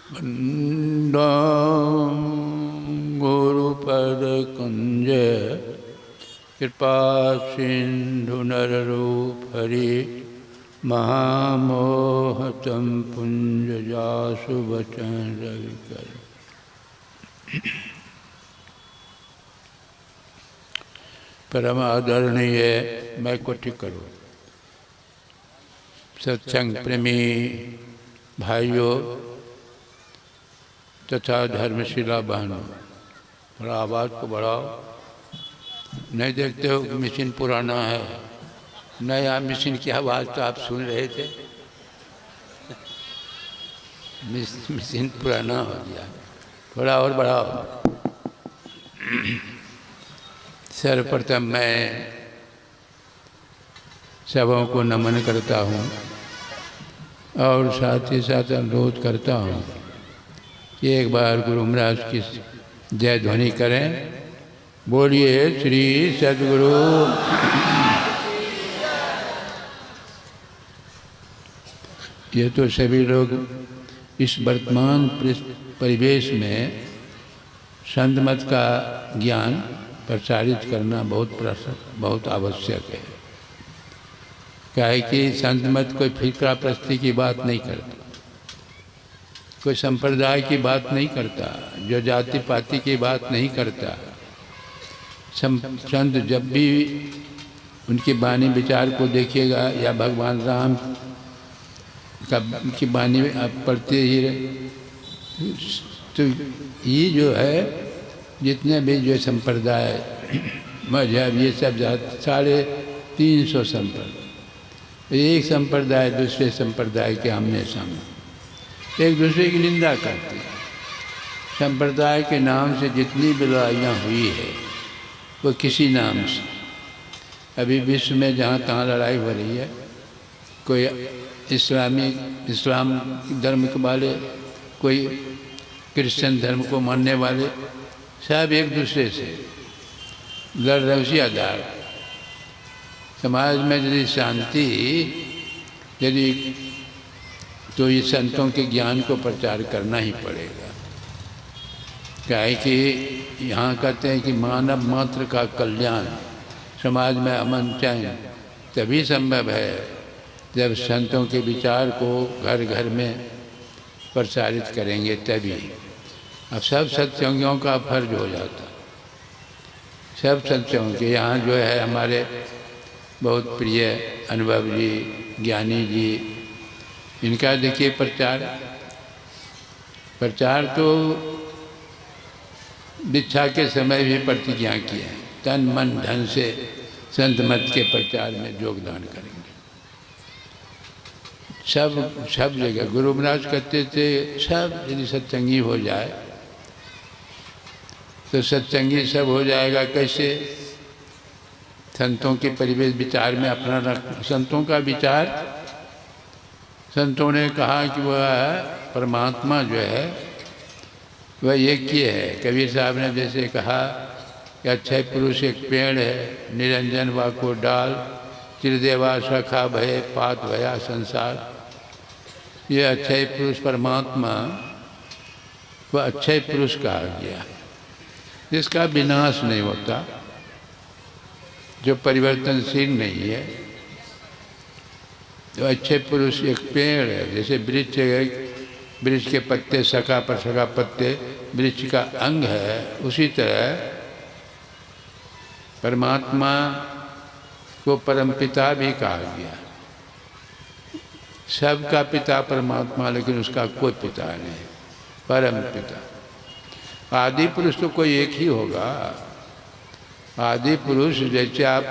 वन्दं गुरुपदकुञ्ज कृपासिन्धुनररूपहरि महामोहतं पुञ्जजासु वचन रविकर। परम आदरणीय मैं को ठीक करूँ। सत्संग प्रेमी भाइयों तथा धर्मशिला बहनों, थोड़ा आवाज़ को बढ़ाओ। नहीं देखते हो कि मशीन पुराना है, नया मशीन की आवाज़ तो आप सुन रहे थे। मशीन पुराना हो गया, थोड़ा और बढ़ाओ। सर्वप्रथम मैं सबों को नमन करता हूँ और साथ ही साथ अनुरोध करता हूँ कि एक बार गुरु महाराज की जय ध्वनि करें। बोलिए श्री सद्गुरु। ये तो सभी लोग इस वर्तमान परिवेश में संत मत का ज्ञान प्रसारित करना बहुत आवश्यक है। क्या है कि संत मत कोई फिक्रा प्रस्ती की बात नहीं करता, कोई संप्रदाय की बात नहीं करता, जो जाति पाति की बात नहीं करता। संत जब भी उनकी वाणी विचार को देखिएगा या भगवान राम की वाणी आप पढ़ते ही रहे, तो ये जो है जितने भी जो संप्रदाय मजहब ये सब 350 संप्रदाय, एक संप्रदाय दूसरे संप्रदाय के आमने सामने एक दूसरे की निंदा करते हैं। संप्रदाय के नाम से जितनी भी लड़ाइयाँ हुई है वो किसी नाम से, अभी विश्व में जहाँ तहाँ लड़ाई हो रही है, कोई इस्लाम धर्म के वाले, कोई क्रिश्चियन धर्म को मानने वाले, सब एक दूसरे से लड़ रहे उसी आधार। समाज में यदि शांति यदि तो ये संतों के ज्ञान को प्रचार करना ही पड़ेगा। क्या है कि यहाँ कहते हैं कि मानव मात्र का कल्याण, समाज में अमन चैन तभी संभव है जब संतों के विचार को घर घर में प्रसारित करेंगे तभी। अब सब सत्संगियों का फर्ज हो जाता, सब सत्संगों के। यहाँ जो है हमारे बहुत प्रिय अनुभव जी, ज्ञानी जी, इनका देखिए प्रचार तो दीक्षा के समय भी प्रतिज्ञा किए हैं, तन मन धन से संत मत के प्रचार में योगदान करेंगे। सब जगह गुरु महाराज कहते थे सब यदि सत्संगी हो जाए तो सत्संगी सब हो जाएगा। कैसे? संतों के परिवेश विचार में अपना संतों का विचार, संतों ने कहा कि वह परमात्मा जो है वह एक ही है। कबीर साहब ने जैसे कहा कि अक्षय पुरुष एक पेड़ है, निरंजन वा को डाल, त्रिदेवा सखा भय पात भया संसार। ये अक्षय पुरुष परमात्मा वह अक्षय पुरुष कहा गया, जिसका विनाश नहीं होता, जो परिवर्तनशील नहीं है। तो अच्छे पुरुष एक पेड़ है, जैसे वृक्ष के पत्ते सखा पर सखा पत्ते वृक्ष का अंग है, उसी तरह परमात्मा को परमपिता भी कहा गया। सबका पिता परमात्मा, लेकिन उसका कोई पिता नहीं, परम पिता। आदि पुरुष तो कोई एक ही होगा। आदि पुरुष जैसे आप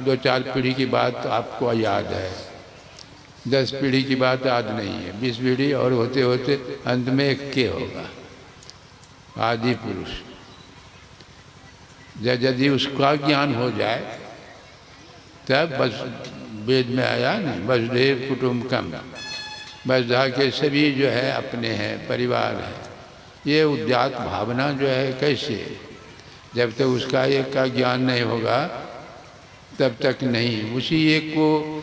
2-4 पीढ़ी की बात आपको याद है, 10 पीढ़ी की बात याद नहीं है, 20 पीढ़ी और होते होते अंत में एक के होगा आदि पुरुष। यदि उसका ज्ञान हो जाए तब बस वेद में आया नहीं, वसुधैव कुटुम्बकम, वसुधा के सभी जो है अपने हैं, परिवार है। ये उद्यात भावना जो है कैसे, जब तक उसका एक का ज्ञान नहीं होगा तब तक नहीं। उसी एक को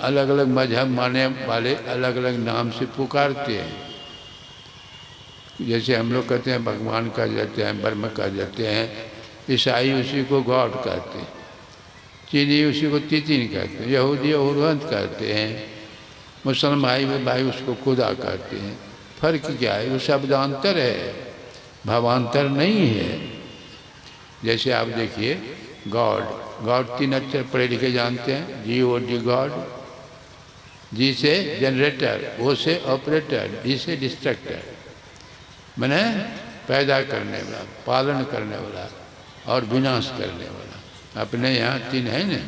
अलग अलग मजहब मानने वाले अलग अलग नाम से पुकारते हैं। जैसे हम लोग कहते हैं भगवान कह जाते हैं, ब्रह्म कह जाते हैं, ईसाई उसी को गॉड कहते हैं, चीनी उसी को तितिन कहते हैं, यहूदी उर्वंत कहते हैं, मुसलमान भाई उसको खुदा कहते हैं। फर्क क्या है? वो शब्दांतर है, भावांतर नहीं है। जैसे आप देखिए गॉड, गॉड 3 अक्षर पढ़े लिखे जानते हैं, GOD गॉड, जी से जनरेटर, ओ से ऑपरेटर, डी से डिस्ट्रक्टर, मैंने पैदा करने वाला, पालन करने वाला और विनाश करने वाला। अपने यहाँ 3 है ना,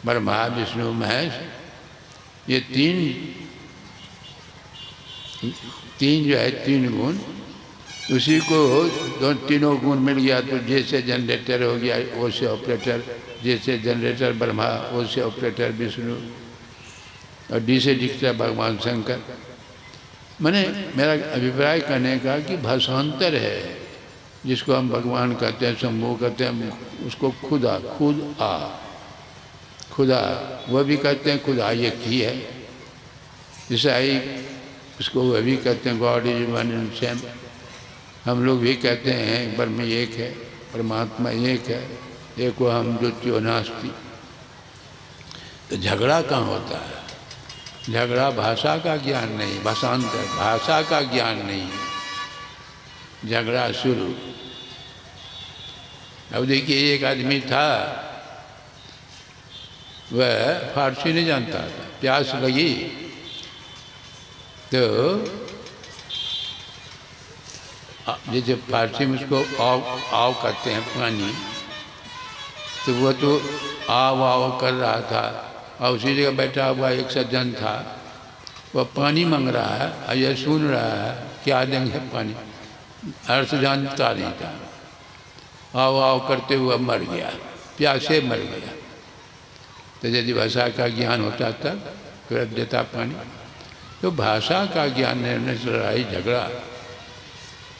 ब्रह्मा विष्णु महेश, ये तीन जो है 3 गुण, उसी को तीनों गुण मिल गया तो जैसे जनरेटर हो गया, ओ से ऑपरेटर, जैसे जनरेटर ब्रह्मा, ओ से ऑपरेटर विष्णु और डी से डिस्ट्रक्टर भगवान शंकर। मैंने मेरा अभिप्राय करने का कि भाषांतर है, जिसको हम भगवान कहते हैं, शंभू कहते हैं, उसको खुदा, खुदा, वह भी कहते हैं खुदा एक ही है। ईसाई उसको वह भी कहते हैं God is one and same. हम लोग भी कहते हैं ब्रह्म एक है, परमात्मा एक है, एक वो हम ज्योतियो नास्ति। तो झगड़ा कहाँ होता है? झगड़ा भाषा का ज्ञान नहीं, भाषांतर, भाषा का ज्ञान नहीं, झगड़ा शुरू। अब देखिए एक आदमी था, वह फारसी नहीं जानता था, प्यास लगी तो जैसे फारसी में उसको आव कहते हैं पानी, तो वह तो आव कर रहा था और उसी जगह बैठा हुआ एक सज्जन था, वह पानी मांग रहा है और यह सुन रहा है क्या देंगे पानी, अर्थ जानता नहीं था, आव करते हुए मर गया, प्यासे मर गया। तो यदि भाषा का ज्ञान होता तब फिर देता पानी। तो भाषा का ज्ञान निर्णय से लड़ाई झगड़ा।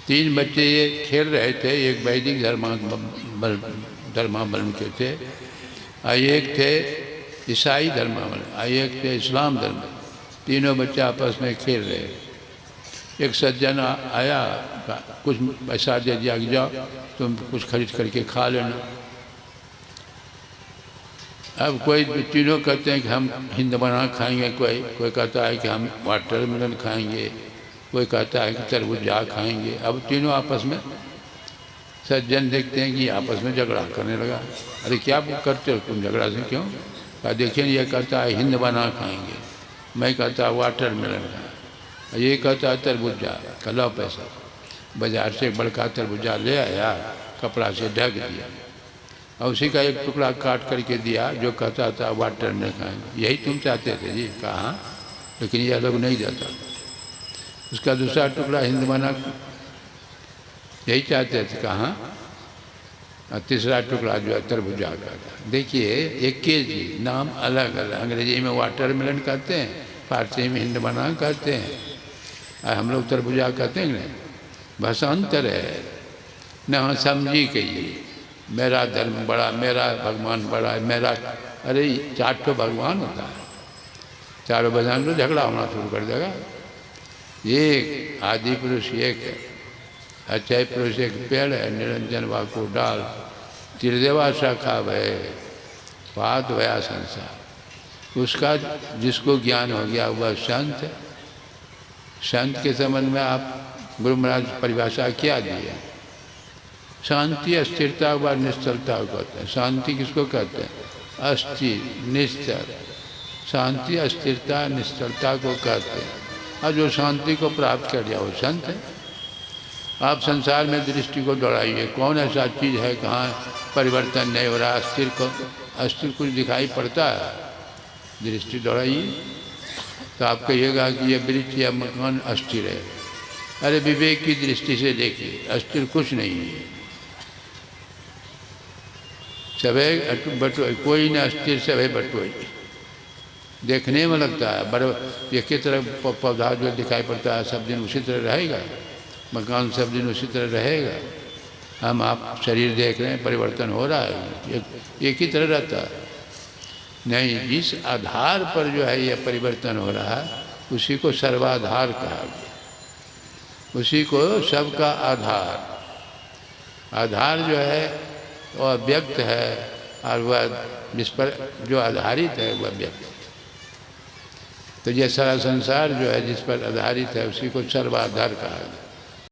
3 बच्चे ये खेल रहे थे, एक वैदिक धर्मावलंबी के थे और एक थे ईसाई धर्मावलंबी और एक थे इस्लाम धर्म। तीनों बच्चे आपस में खेल रहे। एक सज्जन आया, कुछ पैसा दे दिया कि जाओ तुम कुछ खरीद करके खा लेना। अब कोई तीनों कहते हैं कि हम हिंद बना खाएंगे, कोई कहता है कि हम वाटरमेलन खाएंगे, कोई कहता है कि तरबूजा खाएंगे। अब तीनों आपस में, सज्जन देखते हैं कि आपस में झगड़ा करने लगा। अरे क्या करते हो तुम झगड़ा से, क्यों? कहा देखिए ये कहता है हिंद बना खाएंगे, मैं कहता वाटरमेलन खाएं, ये कहता है तरबूजा। कल पैसा, बाजार से एक बड़का तरबूजा ले आया, कपड़ा से ढक दिया और उसी का एक टुकड़ा काट करके दिया, जो कहता था वाटरमेलन खाएंगे। यही तुम चाहते थे जी? कहा, लेकिन यह लोग नहीं देता। उसका दूसरा टुकड़ा हिंद बना, यही चाहते थे। कहाँ? और तीसरा टुकड़ा जो है तरबूजा का था। देखिए एक के जी नाम अलग अलग, अंग्रेजी में वाटरमेलन कहते हैं, फारसी में हिंद बना कहते हैं, और हम लोग तरबूजा कहते हैं ना। भाषांतर है न, समझी कहिए मेरा धर्म बड़ा, मेरा भगवान बड़ा है, मेरा। अरे 4 भगवान होता है, चारों भगवान तो झगड़ा होना शुरू कर देगा। एक आदि पुरुष एक है, अक्षय पुरुष एक पेड़ है, निरंजन वाको डाल, त्रिदेवा शाखा भय, पाद भया संसार। उसका जिसको ज्ञान हो गया वह संत है। संत के संबंध में आप गुरु महाराज परिभाषा क्या दी है? शांति अस्थिरता व निश्चलता को कहते हैं। शांति किसको कहते हैं? अस्थिर निश्चल, शांति अस्थिरता निश्चलता को कहते हैं। और जो शांति को प्राप्त कर लिया वो संत है। आप संसार में दृष्टि को दौड़ाइए, कौन ऐसा चीज़ है कहाँ परिवर्तन नहीं हो रहा? अस्थिर कुछ दिखाई पड़ता है, दृष्टि दौड़ाइए तो आप कहिएगा कि ये वृक्ष या मकान अस्थिर है। अरे विवेक की दृष्टि से देखिए, अस्थिर कुछ नहीं है, सभी बटोई, कोई न अस्थिर सभी बटोई। देखने में लगता है बड़े एक ही तरह पौधा जो दिखाई पड़ता है सब दिन उसी तरह रहेगा, मकान सब दिन उसी तरह रहेगा। हम आप शरीर देख रहे हैं परिवर्तन हो रहा है, एक ही तरह रहता है नहीं। जिस आधार पर जो है यह परिवर्तन हो रहा है उसी को सर्वाधार कहा गया। उसी को सबका आधार, आधार जो है वह व्यक्त है और वह जिस पर जो आधारित है वह व्यक्त है। तो ये सारा संसार जो है जिस पर आधारित है उसी को सर्वाधार कहा जाए।